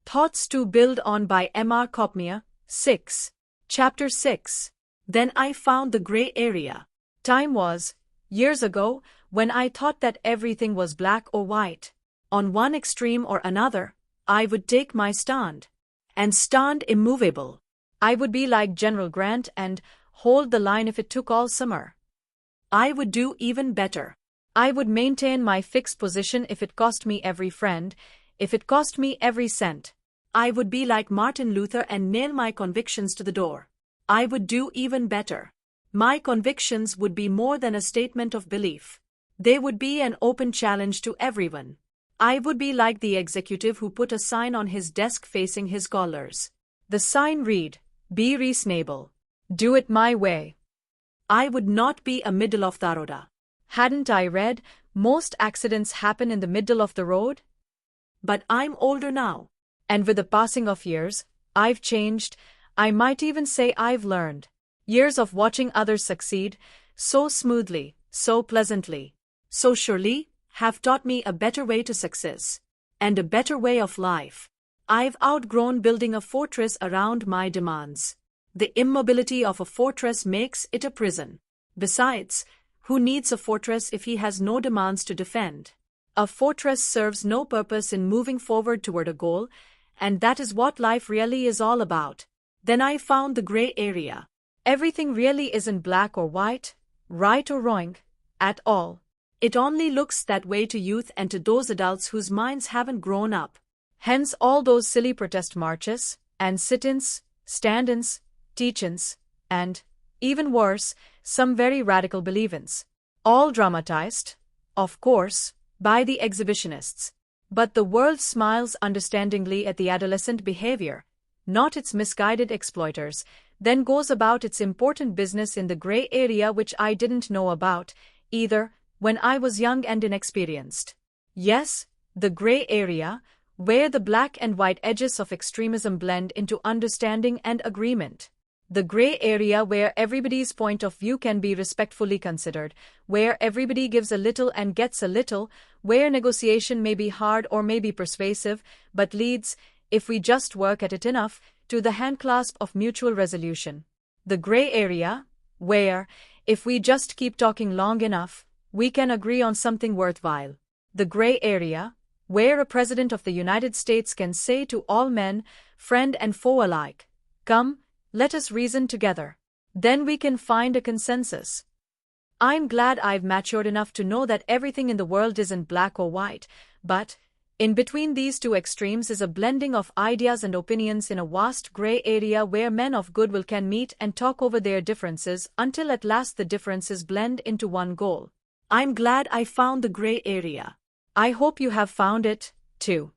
Thoughts to Build On by M.R. KOPMEYER, 6. Chapter 6. Then I found the gray area. Time was, years ago, when I thought that everything was black or white. On one extreme or another, I would take my stand. And stand immovable. I would be like General Grant and hold the line if it took all summer. I would do even better. I would maintain my fixed position if it cost me every friend, if it cost me every cent. I would be like Martin Luther and nail my convictions to the door. I would do even better. My convictions would be more than a statement of belief. They would be an open challenge to everyone. I would be like the executive who put a sign on his desk facing his callers. The sign read, "Be reasonable. Do it my way." I would not be a middle of the road. Hadn't I read, most accidents happen in the middle of the road? But I'm older now. And with the passing of years, I've changed. I might even say I've learned. Years of watching others succeed, so smoothly, so pleasantly, so surely, have taught me a better way to success. And a better way of life. I've outgrown building a fortress around my demands. The immobility of a fortress makes it a prison. Besides, who needs a fortress if he has no demands to defend? A fortress serves no purpose in moving forward toward a goal, and that is what life really is all about. Then I found the gray area. Everything really isn't black or white, right or wrong, at all. It only looks that way to youth and to those adults whose minds haven't grown up. Hence all those silly protest marches, and sit-ins, stand-ins, teach-ins, and, even worse, some very radical believe-ins. All dramatized, of course, by the exhibitionists. But the world smiles understandingly at the adolescent behavior, not its misguided exploiters, then goes about its important business in the gray area which I didn't know about, either, when I was young and inexperienced. Yes, the gray area, where the black and white edges of extremism blend into understanding and agreement. The gray area where everybody's point of view can be respectfully considered, where everybody gives a little and gets a little, where negotiation may be hard or may be persuasive, but leads, if we just work at it enough, to the handclasp of mutual resolution. The gray area, where, if we just keep talking long enough, we can agree on something worthwhile. The gray area, where a president of the United States can say to all men, friend and foe alike, "Come, let us reason together. Then we can find a consensus." I'm glad I've matured enough to know that everything in the world isn't black or white, but, in between these two extremes is a blending of ideas and opinions in a vast gray area where men of goodwill can meet and talk over their differences until at last the differences blend into one goal. I'm glad I found the gray area. I hope you have found it, too.